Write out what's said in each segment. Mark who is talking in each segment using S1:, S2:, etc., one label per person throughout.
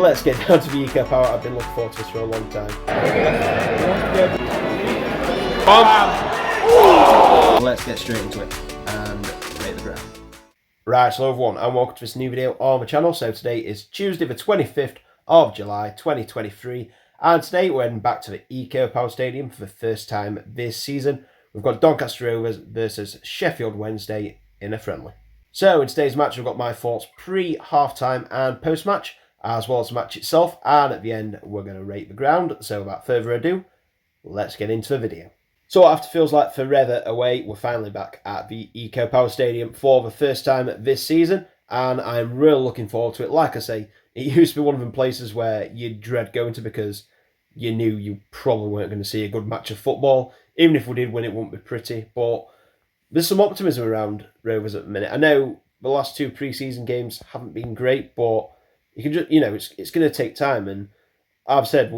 S1: Let's get down to the eco power. I've been looking forward to this for a long time. Let's get straight into it and rate the ground. Right, so everyone, and welcome to this new video on my channel. So today is Tuesday the 25th of July 2023, and today we're heading back to the Eco Power Stadium for the first time this season. We've got Doncaster Rovers versus Sheffield Wednesday in a friendly. So in today's match, we've got my thoughts pre-half-time and post-match, as well as the match itself, and at the end we're going to rate the ground. So without further ado, let's get into the video. So after feels like forever away, we're finally back at the Eco Power Stadium for the first time this season, and I'm really looking forward to it. Like I say, it used to be one of them places where you dread going to because you knew you probably weren't going to see a good match of football. Even if we did win, it wouldn't be pretty, but there's some optimism around Rovers at the minute. I know the last two pre-season games haven't been great, but you can just, it's going to take time, and I've said,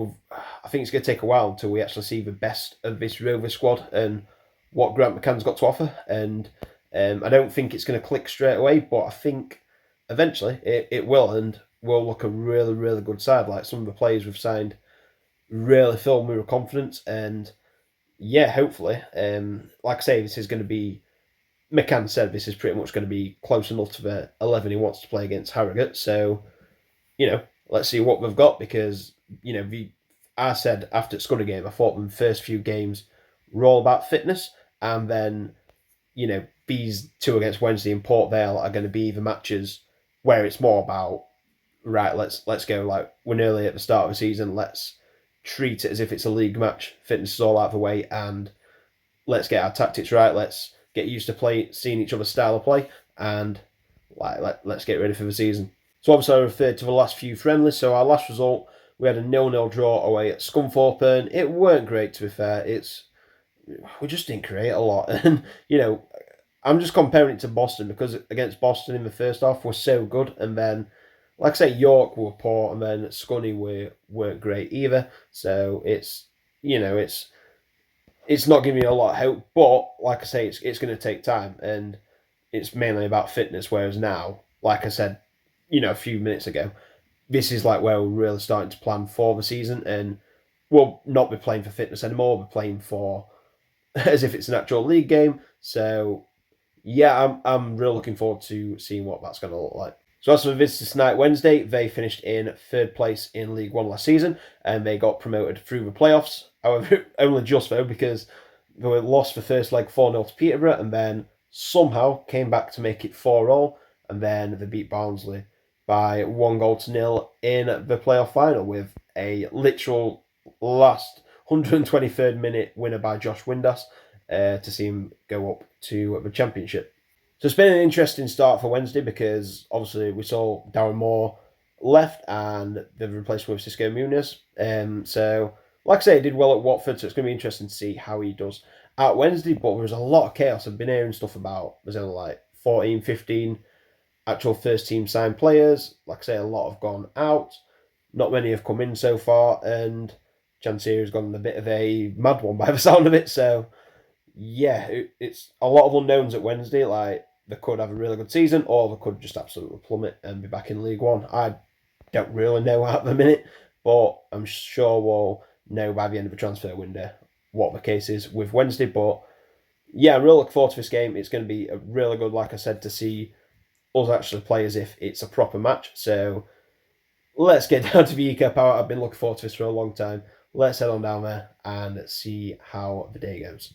S1: I think it's going to take a while until we actually see the best of this Rovers squad and what Grant McCann's got to offer. And I don't think it's going to click straight away, but I think eventually it will, and will look a really, really good side. Like some of the players we've signed really fill me with confidence, and yeah, hopefully, like I say, this is going to be, McCann said this is pretty much going to be close enough to the 11 he wants to play against Harrogate. So, let's see what we've got, because, I said after the Scudder game, I thought the first few games were all about fitness, and then, these two against Wednesday and Port Vale are going to be the matches where it's more about, right, let's go, like, we're nearly at the start of the season, let's treat it as if it's a league match, fitness is all out of the way, and let's get our tactics right, let's get used to seeing each other's style of play, and let's get ready for the season. So obviously I referred to the last few friendlies. So our last result, we had a 0-0 draw away at Scunthorpe, and it weren't great, to be fair. We just didn't create a lot, and I'm just comparing it to Boston, because against Boston in the first half we're so good, and then, like I say, York were poor, and then Scunny weren't great either. So it's not giving me a lot of hope, but like I say, it's going to take time, and it's mainly about fitness. Whereas now, like I said, a few minutes ago, this is like where we're really starting to plan for the season, and we'll not be playing for fitness anymore. We're playing for as if it's an actual league game. So yeah, I'm really looking forward to seeing what that's going to look like. So as for visitors tonight, Wednesday, they finished in third place in League One last season, and they got promoted through the playoffs. However, only just though, because they were lost the first leg 4-0 to Peterborough, and then somehow came back to make it 4-all, and then they beat Barnsley by 1-0 in the playoff final with a literal last 123rd minute winner by Josh Windass to see him go up to the Championship. So it's been an interesting start for Wednesday, because obviously we saw Darren Moore left and they've replaced with Cisco Muniz. So like I say, he did well at Watford, so it's going to be interesting to see how he does at Wednesday. But there's a lot of chaos. I've been hearing stuff about there's only like 14, 15 actual first team signed players. Like I say, a lot have gone out. Not many have come in so far, and Chansiri has gone a bit of a mad one by the sound of it. So yeah, it's a lot of unknowns at Wednesday. Like, they could have a really good season, or they could just absolutely plummet and be back in League One. I don't really know at the minute, but I'm sure we'll know by the end of the transfer window what the case is with Wednesday. But yeah, I'm really looking forward to this game. It's going to be a really good, like I said, to see us actually play as if it's a proper match. So let's get down to the Eco Power. I've been looking forward to this for a long time. Let's head on down there and see how the day goes.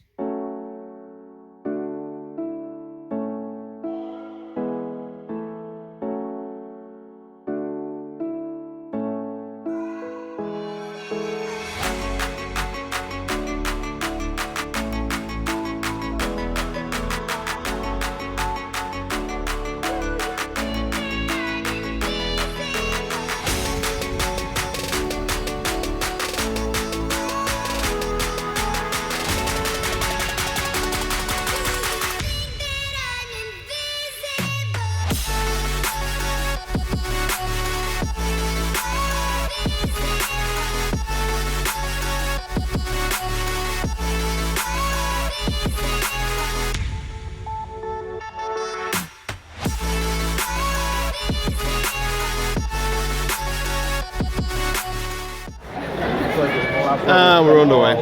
S1: And we're underway.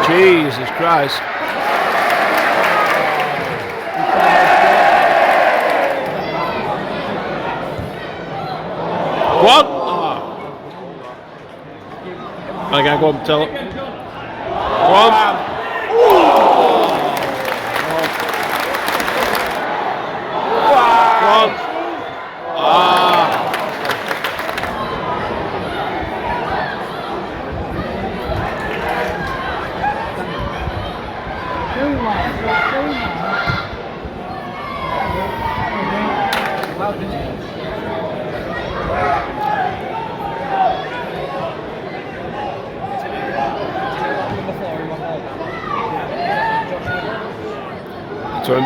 S1: Jesus Christ. What? I gotta go up and tell it. One. To him.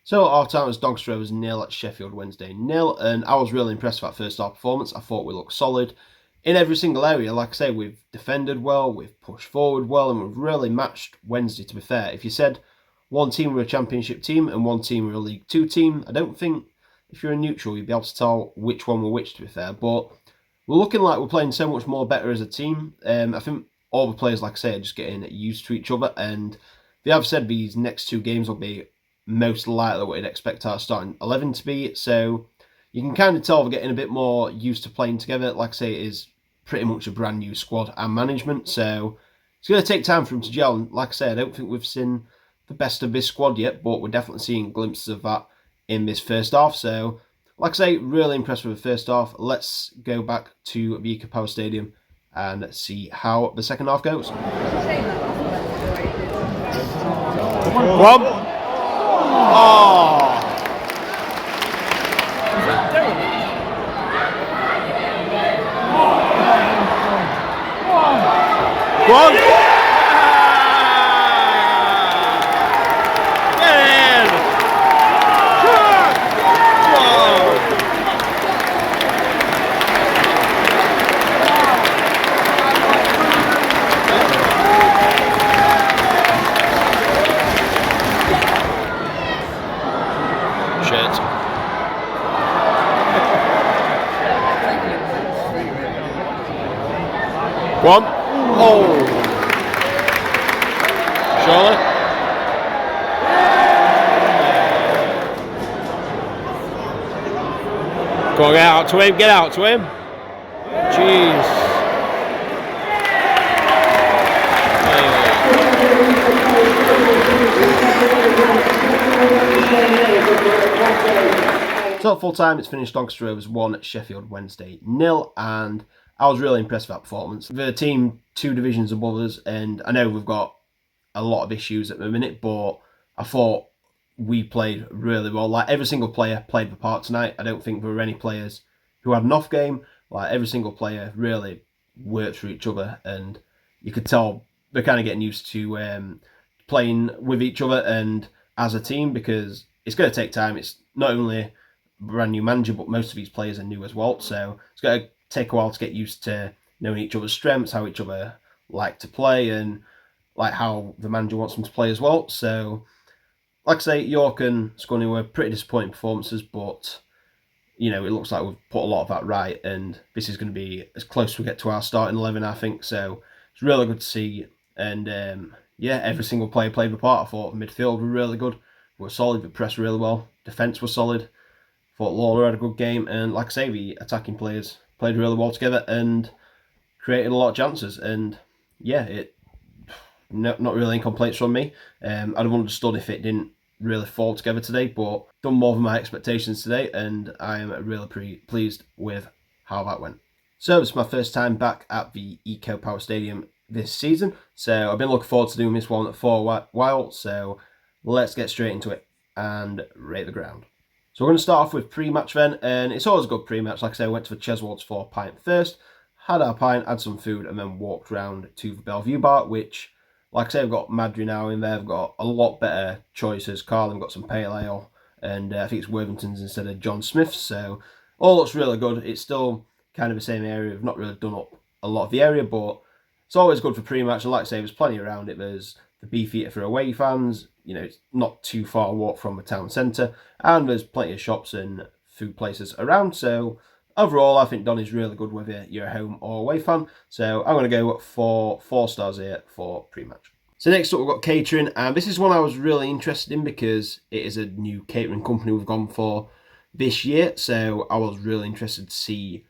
S1: So our time was Doncaster Rovers 0 at Sheffield Wednesday 0, and I was really impressed with that first half performance. I thought we looked solid in every single area. Like I say, we've defended well, we've pushed forward well, and we've really matched Wednesday, to be fair. If you said one team were a championship team and one team were a League 2 team, I don't think if you're a neutral you'd be able to tell which one were which, to be fair. But we're looking like we're playing so much more better as a team. I think all the players, like I say, are just getting used to each other, and they have said these next 2 games will be most likely what you'd expect our starting 11 to be. So you can kind of tell we're getting a bit more used to playing together. Like I say, it is pretty much a brand new squad and management, so it's going to take time for them to gel. And like I say, I don't think we've seen the best of this squad yet, but we're definitely seeing glimpses of that in this first half. So like I say, really impressed with the first half. Let's go back to the Eco Power Stadium and see how the second half goes. One. Oh. One. One. Oh. Surely. Go on, get out to him. Get out to him. Jeez. So at full time, it's finished Doncaster Rovers 1, Sheffield Wednesday 0, and I was really impressed with that performance. The team 2 divisions above us, and I know we've got a lot of issues at the minute, but I thought we played really well. Like, every single player played the part tonight. I don't think there were any players who had an off game. Like, every single player really worked for each other, and you could tell they're kind of getting used to playing with each other and as a team, because it's going to take time. It's not only a brand new manager, but most of these players are new as well, so it's going to take a while to get used to knowing each other's strengths, how each other like to play, and like how the manager wants them to play as well. So like I say, York and Scunny were pretty disappointing performances, but you know, it looks like we've put a lot of that right, and this is going to be as close as we get to our starting 11, I think. So it's really good to see, and yeah, every single player played the part. I thought midfield were really good, we were solid, we pressed really well, defence was solid. I thought Lawler had a good game, and like I say, the attacking players played really well together and created a lot of chances. And yeah, not really any complaints from me. I'd have understood if it didn't really fall together today, but done more than my expectations today, and I am really pleased with how that went. So it's my first time back at the Eco Power Stadium this season, so I've been looking forward to doing this one for a while, so let's get straight into it and rate the ground. So we're going to start off with pre-match then, and it's always a good pre-match. Like I say, I went to the Cheswolds for a pint first, had our pint, had some food, and then walked round to the Bellevue bar, which, like I say, I've got Madry now in there. I've got a lot better choices. Carlin got some pale ale, and I think it's Worthington's instead of John Smith's, so all looks really good. It's still kind of the same area. I've not really done up a lot of the area, but it's always good for pre-match. And like I say, there's plenty around it. There's the Beefeater for away fans. You know, it's not too far a walk from the town centre, and there's plenty of shops and food places around. So overall, I think Don is really good whether you're a home or away fan. So I'm going to go for 4 stars here for pre-match. So next up, we've got catering, and this is one I was really interested in because it is a new catering company we've gone for this year. So I was really interested to see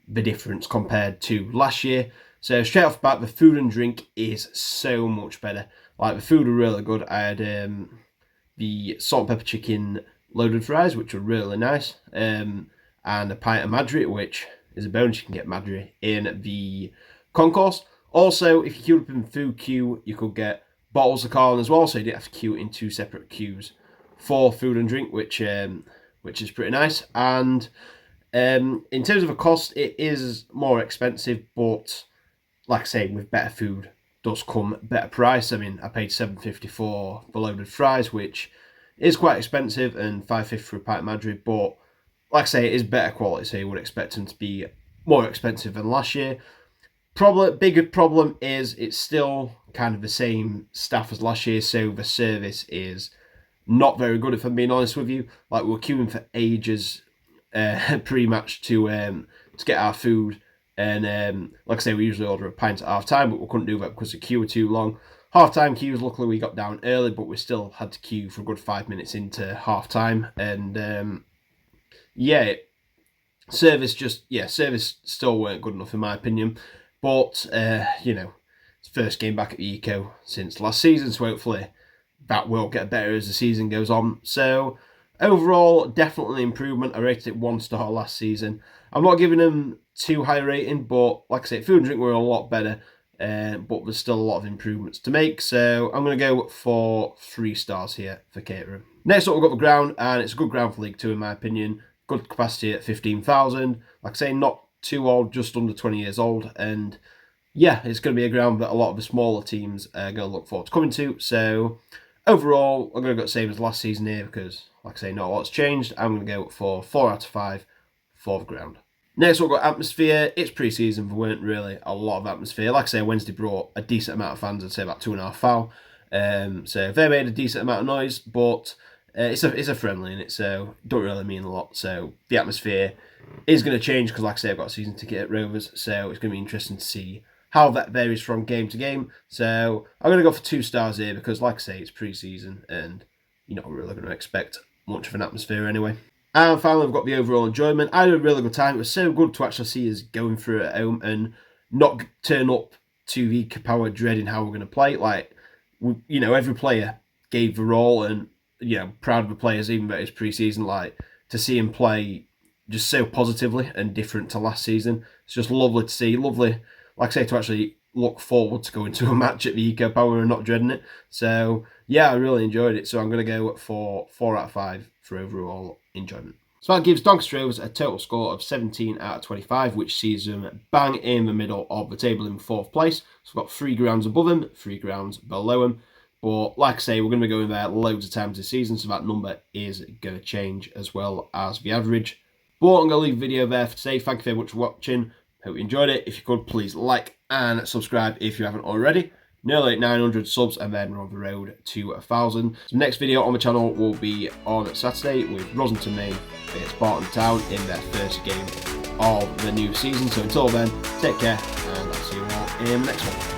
S1: the difference compared to last year. So straight off the bat, the food and drink is so much better. Like, the food are really good. I had the salt and pepper chicken loaded fries, which were really nice, and a pint of Madry, which is a bonus. You can get Madry in the concourse. Also, if you queued up in the food queue, you could get bottles of corn as well, so you didn't have to queue in 2 separate queues for food and drink, which is pretty nice. And in terms of a cost, it is more expensive, but like I say, with better food does come better price. I mean, I paid $7.50 for the loaded fries, which is quite expensive, and $5.50 for a pint of Madry, but like I say, it is better quality, so you would expect them to be more expensive than last year. Bigger problem is it's still kind of the same staff as last year, so the service is not very good, if I'm being honest with you. Like, we were queuing for ages pre-match to get our food, and like I say, we usually order a pint at half time, but we couldn't do that because the queue were too long. Half time queues, luckily we got down early, but we still had to queue for a good 5 minutes into half time, and service still weren't good enough in my opinion. But it's first game back at the Eco since last season, so hopefully that will get better as the season goes on. So overall, definitely improvement. I rated it 1 star last season. I'm not giving them too high a rating, but like I say, food and drink were a lot better, but there's still a lot of improvements to make. So I'm going to go for 3 stars here for catering. Next up, we've got the ground, and it's a good ground for League 2 in my opinion. Good capacity at 15,000. Like I say, not too old, just under 20 years old, and yeah, it's going to be a ground that a lot of the smaller teams are going to look forward to coming to. So overall, I'm going to go the same as last season here because, like I say, not a lot's changed. I'm going to go for 4 out of 5 for the ground. Next, we've got atmosphere. It's pre-season. There weren't really a lot of atmosphere. Like I say, Wednesday brought a decent amount of fans. I'd say about 2,500. So they made a decent amount of noise, but it's a friendly in it, so don't really mean a lot. So the atmosphere is going to change because, like I say, I've got a season ticket at Rovers, so it's going to be interesting to see how that varies from game to game. So I'm going to go for 2 stars here because, like I say, it's pre-season and you're not really going to expect much of an atmosphere anyway. And finally, we've got the overall enjoyment. I had a really good time. It was so good to actually see us going through it at home and not turn up to the Kapower dreading how we're going to play. Like, every player gave the role, and proud of the players, even though it's pre-season. Like, to see him play just so positively and different to last season, it's just lovely to see. Lovely, like I say, to actually look forward to going to a match at the Eco Power and not dreading it. So yeah, I really enjoyed it. So I'm going to go for 4 out of 5 for overall enjoyment. So that gives Doncaster Rovers a total score of 17 out of 25, which sees them bang in the middle of the table in 4th place. So we've got 3 grounds above them, 3 grounds below them. But like I say, we're going to be going there loads of times this season, so that number is going to change as well as the average. But I'm going to leave the video there for today. Thank you very much for watching. Hope you enjoyed it. If you could, please like and subscribe if you haven't already. Nearly 900 subs, and then we're on the road to 1,000. So next video on the channel will be on Saturday with Rosington Main against Barton Town in their first game of the new season. So until then, take care, and I'll see you all in the next one.